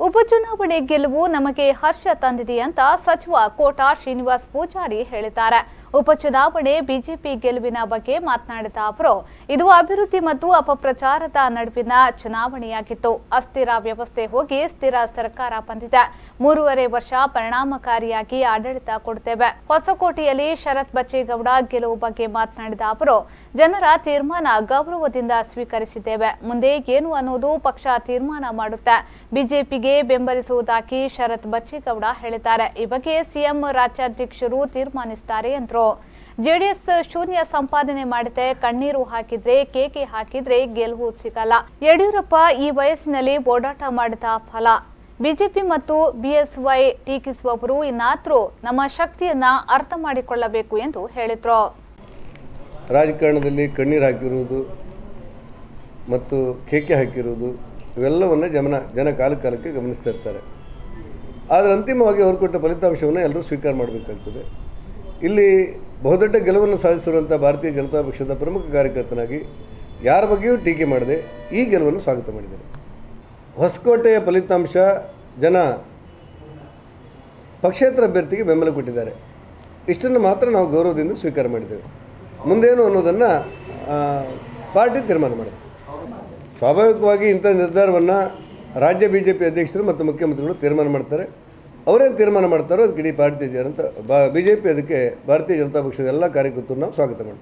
ಉಪಚುನಾವಣೆ ಗೆಲುವು ನಮಗೆ ಹರ್ಷ ತಂದಿದೆ ಅಂತ ಸಚಿವ ಕೋಟಾ ಶ್ರೀನಿವಾಸ್ ಪೂಜಾರಿ ಹೇಳಿದ್ದಾರೆ. ಉಪಚುನಾವಣೆ ಬಿಜೆಪಿ ಗೆಲುವಿನ ಬಗ್ಗೆ ಮಾತನಾಡಿದ ಅವರು, ಇದು ಅಭಿವೃದ್ಧಿ ಮತ್ತು ಅಪಪ್ರಚಾರದ ನಡುವಿನ ಚುನಾವಣೆಯಾಗಿತ್ತು. ಅಸ್ಥಿರ ವ್ಯವಸ್ಥೆ ಹೋಗಿ ಸ್ಥಿರ ಸರ್ಕಾರ ಬಂದಿದೆ. 3.5 ವರ್ಷ ಪರಿಣಾಮಕಾರಿಯಾಗಿ ಆಡಳಿತ ಕೊಡುತ್ತೇವೆ. ಹೊಸಕೋಟೆಯಲ್ಲಿ ಶರತ್ ಬಚ್ಚೇಗೌಡ ಗೆಲುವು ಬಗ್ಗೆ ಮಾತನಾಡಿದ ಅವರು, ಜನರ ತೀರ್ಮಾನ ಗೌರವದಿಂದ ಸ್ವೀಕರಿಸಿದ್ದೇವೆ. ಮುಂದೆ ಏನು ಅನ್ನೋದು ಪಕ್ಷ ತೀರ್ಮಾನ ಮಾಡುತ್ತೆ. ಬಿಜೆಪಿಗೆ ಬೆಂಬಲಿಸುವುದಾಗಿ ಶರತ್ ಬಚ್ಚೇಗೌಡ ಹೇಳಿದ್ದಾರೆ. ಈ ಬಗ್ಗೆ ಸಿಎಂ ರಾಜ್ಯಾಧ್ಯಕ್ಷರು ತೀರ್ಮಾನಿಸುತ್ತಾರೆ ಎಂದರು. ಜೆಡಿಎಸ್ ಶೂನ್ಯ ಸಂಪಾದನೆ ಮಾಡಿದೆ. ಕಣ್ಣೀರು ಹಾಕಿದ್ರೆ, ಕೇಕೆ ಹಾಕಿದ್ರೆ ಗೆಲುವು ಸಿಗಲ್ಲ. ಯಡಿಯೂರಪ್ಪ ಈ ವಯಸ್ಸಿನಲ್ಲಿ ಓಡಾಟ ಮಾಡಿದ ಫಲ. ಬಿಜೆಪಿ ಮತ್ತು ಬಿಎಸ್ವೈ ಟೀಕಿಸುವವರು ಇನ್ನಾದರೂ ನಮ್ಮ ಶಕ್ತಿಯನ್ನ ಅರ್ಥ ಮಾಡಿಕೊಳ್ಳಬೇಕು ಎಂದು ಹೇಳಿದರು. ರಾಜಕಾರಣದಲ್ಲಿ ಕಣ್ಣೀರು ಹಾಕಿರುವುದು ಮತ್ತು ಕೇಕೆ ಹಾಕಿರುವುದು ಇವೆಲ್ಲವನ್ನು ಜನ ಕಾಲಕ್ಕೆ ಗಮನಿಸ್ತಾ ಇರ್ತಾರೆ. ಆದರೆ ಅಂತಿಮವಾಗಿ ಅವರು ಕೊಟ್ಟ ಫಲಿತಾಂಶವನ್ನು ಎಲ್ಲರೂ ಸ್ವೀಕಾರ ಮಾಡಬೇಕಾಗ್ತದೆ. ಇಲ್ಲಿ ಬಹುದೊಡ್ಡ ಗೆಲುವನ್ನು ಸಾಧಿಸಿರುವಂಥ ಭಾರತೀಯ ಜನತಾ ಪಕ್ಷದ ಪ್ರಮುಖ ಕಾರ್ಯಕರ್ತನಾಗಿ ಯಾರ ಬಗ್ಗೆಯೂ ಟೀಕೆ ಮಾಡದೆ ಈ ಗೆಲುವನ್ನು ಸ್ವಾಗತ ಮಾಡಿದ್ದಾರೆ. ಹೊಸಕೋಟೆಯ ಫಲಿತಾಂಶ ಜನ ಪಕ್ಷೇತರ ಅಭ್ಯರ್ಥಿಗೆ ಬೆಂಬಲ ಕೊಟ್ಟಿದ್ದಾರೆ. ಇಷ್ಟನ್ನು ಮಾತ್ರ ನಾವು ಗೌರವದಿಂದ ಸ್ವೀಕಾರ ಮಾಡಿದ್ದೇವೆ. ಮುಂದೇನು ಅನ್ನೋದನ್ನು ಪಾರ್ಟಿ ತೀರ್ಮಾನ ಮಾಡುತ್ತೆ. ಸ್ವಾಭಾವಿಕವಾಗಿ ಇಂಥ ನಿರ್ಧಾರವನ್ನು ರಾಜ್ಯ ಬಿಜೆಪಿ ಅಧ್ಯಕ್ಷರು ಮತ್ತು ಮುಖ್ಯಮಂತ್ರಿಗಳು ತೀರ್ಮಾನ ಮಾಡ್ತಾರೆ. ಅವರೇನು ತೀರ್ಮಾನ ಮಾಡ್ತಾರೋ ಅದಕ್ಕೆ ಇಡೀ ಬಿಜೆಪಿ ಅದಕ್ಕೆ ಭಾರತೀಯ ಜನತಾ ಪಕ್ಷದ ಎಲ್ಲ ಕಾರ್ಯಕರ್ತರನ್ನು ನಾವು ಸ್ವಾಗತ ಮಾಡ್ತೇವೆ.